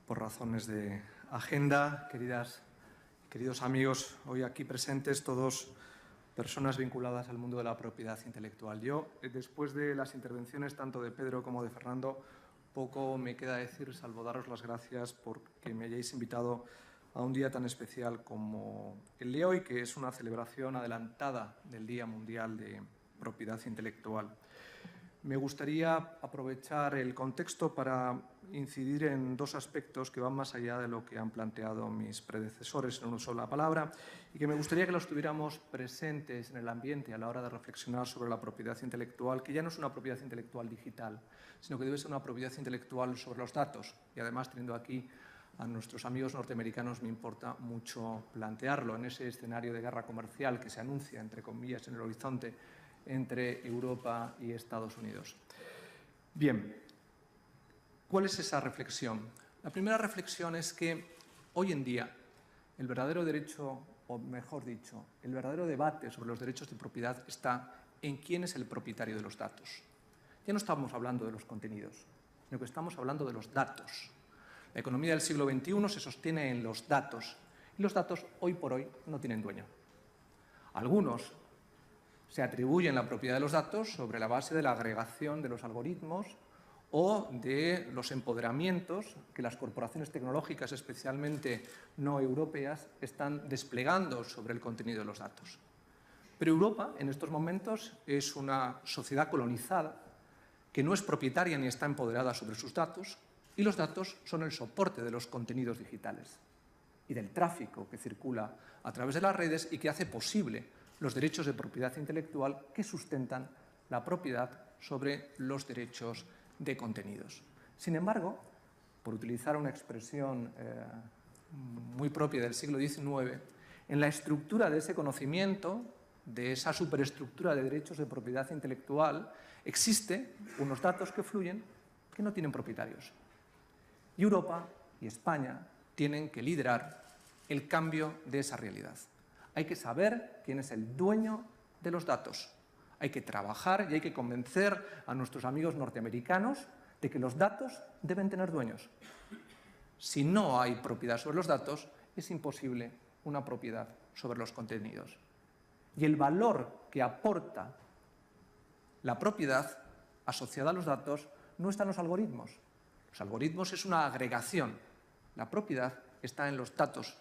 por razones de agenda. Queridos amigos, hoy aquí presentes todos personas vinculadas al mundo de la propiedad intelectual. Yo, después de las intervenciones tanto de Pedro como de Fernando, poco me queda decir, salvo daros las gracias porque me hayáis invitado a un día tan especial como el de hoy, que es una celebración adelantada del Día Mundial de Propiedad Intelectual. Me gustaría aprovechar el contexto para incidir en dos aspectos que van más allá de lo que han planteado mis predecesores en una sola palabra y que me gustaría que los tuviéramos presentes en el ambiente a la hora de reflexionar sobre la propiedad intelectual, que ya no es una propiedad intelectual digital, sino que debe ser una propiedad intelectual sobre los datos. Y además, teniendo aquí a nuestros amigos norteamericanos, me importa mucho plantearlo en ese escenario de guerra comercial que se anuncia, entre comillas, en el horizonte entre Europa y Estados Unidos. Bien, ¿cuál es esa reflexión? La primera reflexión es que hoy en día el verdadero derecho, o mejor dicho, el verdadero debate sobre los derechos de propiedad está en quién es el propietario de los datos. Ya no estamos hablando de los contenidos, sino que estamos hablando de los datos. La economía del siglo XXI se sostiene en los datos y los datos hoy por hoy no tienen dueño. Algunos se atribuyen la propiedad de los datos sobre la base de la agregación de los algoritmos o de los empoderamientos que las corporaciones tecnológicas, especialmente no europeas, están desplegando sobre el contenido de los datos. Pero Europa, en estos momentos, es una sociedad colonizada que no es propietaria ni está empoderada sobre sus datos, y los datos son el soporte de los contenidos digitales y del tráfico que circula a través de las redes y que hace posible los derechos de propiedad intelectual que sustentan la propiedad sobre los derechos de contenidos. Sin embargo, por utilizar una expresión muy propia del siglo XIX, en la estructura de ese conocimiento, de esa superestructura de derechos de propiedad intelectual, existen unos datos que fluyen que no tienen propietarios. Y Europa y España tienen que liderar el cambio de esa realidad. Hay que saber quién es el dueño de los datos. Hay que trabajar y hay que convencer a nuestros amigos norteamericanos de que los datos deben tener dueños. Si no hay propiedad sobre los datos, es imposible una propiedad sobre los contenidos. Y el valor que aporta la propiedad asociada a los datos no está en los algoritmos. Los algoritmos es una agregación. La propiedad está en los datos.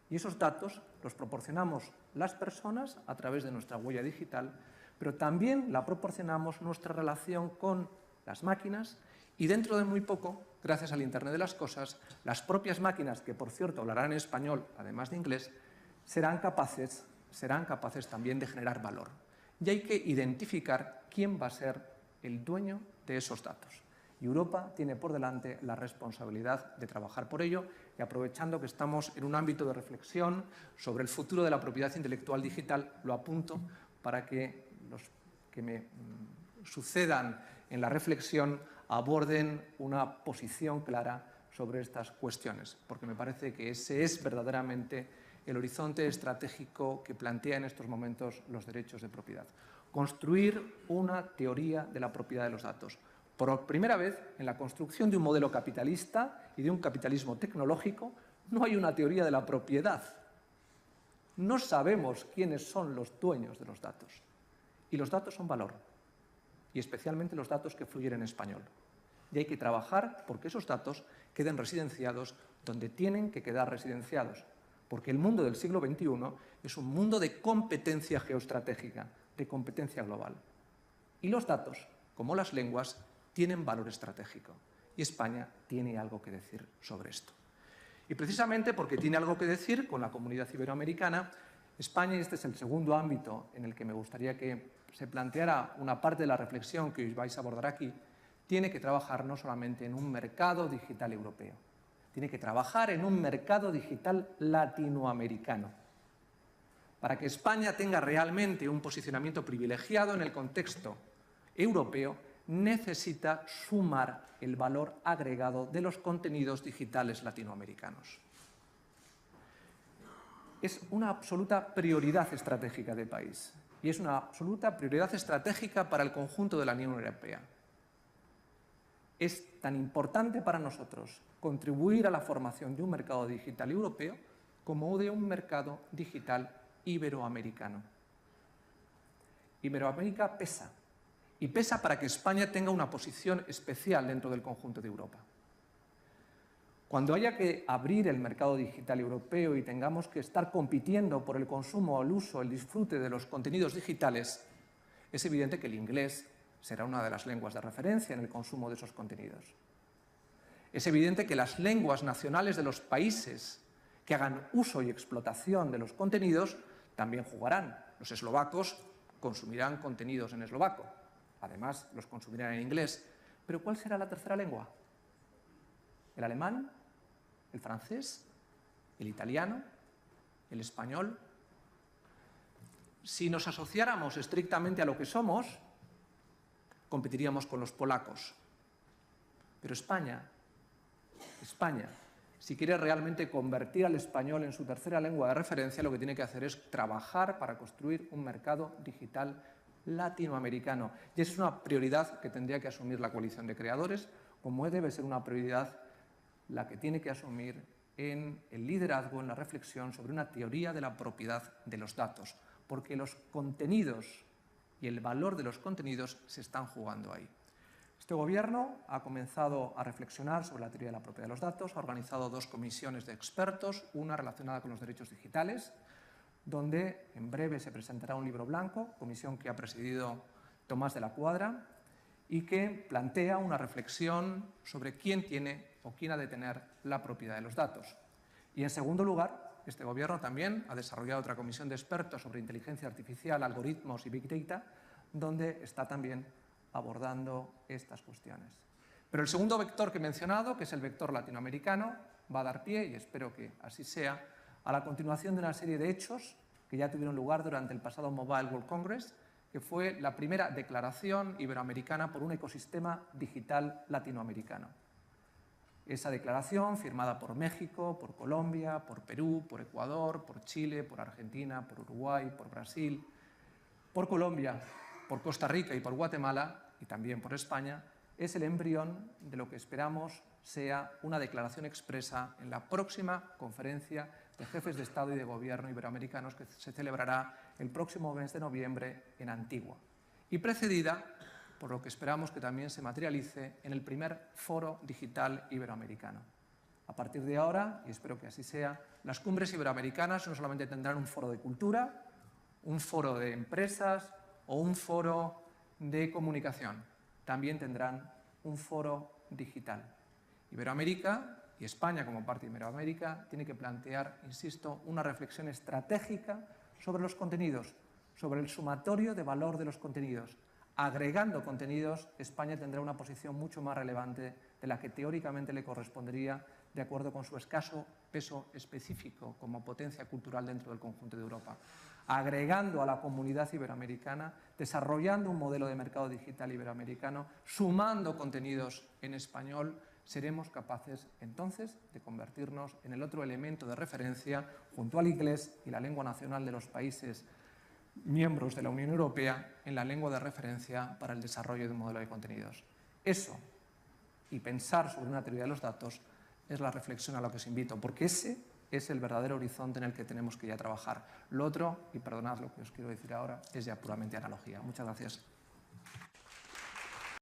Y esos datos los proporcionamos las personas a través de nuestra huella digital, pero también la proporcionamos nuestra relación con las máquinas y dentro de muy poco, gracias al Internet de las cosas, las propias máquinas, que por cierto hablarán en español, además de inglés, serán capaces también de generar valor. Y hay que identificar quién va a ser el dueño de esos datos. Y Europa tiene por delante la responsabilidad de trabajar por ello y aprovechando que estamos en un ámbito de reflexión sobre el futuro de la propiedad intelectual digital, lo apunto para que los que me sucedan en la reflexión aborden una posición clara sobre estas cuestiones, porque me parece que ese es verdaderamente el horizonte estratégico que plantea en estos momentos los derechos de propiedad. Construir una teoría de la propiedad de los datos. Por primera vez, en la construcción de un modelo capitalista y de un capitalismo tecnológico, no hay una teoría de la propiedad. No sabemos quiénes son los dueños de los datos. Y los datos son valor, y especialmente los datos que fluyen en español. Y hay que trabajar porque esos datos queden residenciados donde tienen que quedar residenciados, porque el mundo del siglo XXI es un mundo de competencia geoestratégica, de competencia global. Y los datos, como las lenguas, tienen valor estratégico. Y España tiene algo que decir sobre esto. Y precisamente porque tiene algo que decir con la comunidad iberoamericana, España, y este es el segundo ámbito en el que me gustaría que se planteara una parte de la reflexión que os vais a abordar aquí, tiene que trabajar no solamente en un mercado digital europeo, tiene que trabajar en un mercado digital latinoamericano. Para que España tenga realmente un posicionamiento privilegiado en el contexto europeo, necesita sumar el valor agregado de los contenidos digitales latinoamericanos. Es una absoluta prioridad estratégica del país y es una absoluta prioridad estratégica para el conjunto de la Unión Europea. es tan importante para nosotros contribuir a la formación de un mercado digital europeo como de un mercado digital iberoamericano. Iberoamérica pesa, y pesa para que España tenga una posición especial dentro del conjunto de Europa. Cuando haya que abrir el mercado digital europeo y tengamos que estar compitiendo por el consumo, el uso, el disfrute de los contenidos digitales, es evidente que el inglés será una de las lenguas de referencia en el consumo de esos contenidos. Es evidente que las lenguas nacionales de los países que hagan uso y explotación de los contenidos también jugarán. Los eslovacos consumirán contenidos en eslovaco, además los consumirán en inglés. ¿Pero cuál será la tercera lengua? ¿El alemán? ¿El francés? ¿El italiano? ¿El español? Si nos asociáramos estrictamente a lo que somos, competiríamos con los polacos. Pero España, si quiere realmente convertir al español en su tercera lengua de referencia, lo que tiene que hacer es trabajar para construir un mercado digital latinoamericano. Y esa es una prioridad que tendría que asumir la coalición de creadores, como debe ser una prioridad la que tiene que asumir en el liderazgo, en la reflexión sobre una teoría de la propiedad de los datos, porque los contenidos y el valor de los contenidos se están jugando ahí. Este Gobierno ha comenzado a reflexionar sobre la teoría de la propiedad de los datos, ha organizado 2 comisiones de expertos, una relacionada con los derechos digitales, donde en breve se presentará un libro blanco, comisión que ha presidido Tomás de la Cuadra, y que plantea una reflexión sobre quién tiene o quién ha de tener la propiedad de los datos. Y en segundo lugar, este Gobierno también ha desarrollado otra comisión de expertos sobre inteligencia artificial, algoritmos y Big Data, donde está también abordando estas cuestiones. Pero el segundo vector que he mencionado, que es el vector latinoamericano, va a dar pie, y espero que así sea, a la continuación de una serie de hechos que ya tuvieron lugar durante el pasado Mobile World Congress, que fue la primera declaración iberoamericana por un ecosistema digital latinoamericano. Esa declaración, firmada por México, por Colombia, por Perú, por Ecuador, por Chile, por Argentina, por Uruguay, por Brasil, por Colombia, por Costa Rica y por Guatemala, y también por España, es el embrión de lo que esperamos sea una declaración expresa en la próxima conferencia de jefes de Estado y de Gobierno iberoamericanos que se celebrará el próximo mes de noviembre en Antigua, y precedida por lo que esperamos que también se materialice en el primer Foro Digital Iberoamericano. A partir de ahora, y espero que así sea, las cumbres iberoamericanas no solamente tendrán un foro de cultura, un foro de empresas o un foro de comunicación, también tendrán un foro digital. Iberoamérica y España como parte de Iberoamérica tiene que plantear, insisto, una reflexión estratégica sobre los contenidos, sobre el sumatorio de valor de los contenidos. Agregando contenidos, España tendrá una posición mucho más relevante de la que teóricamente le correspondería de acuerdo con su escaso peso específico como potencia cultural dentro del conjunto de Europa. Agregando a la comunidad iberoamericana, desarrollando un modelo de mercado digital iberoamericano, sumando contenidos en español, seremos capaces entonces de convertirnos en el otro elemento de referencia junto al inglés y la lengua nacional de los países miembros de la Unión Europea en la lengua de referencia para el desarrollo de un modelo de contenidos. Eso y pensar sobre una teoría de los datos es la reflexión a la que os invito, porque ese es el verdadero horizonte en el que tenemos que ya trabajar. Lo otro, y perdonad lo que os quiero decir ahora, es ya puramente analogía. Muchas gracias.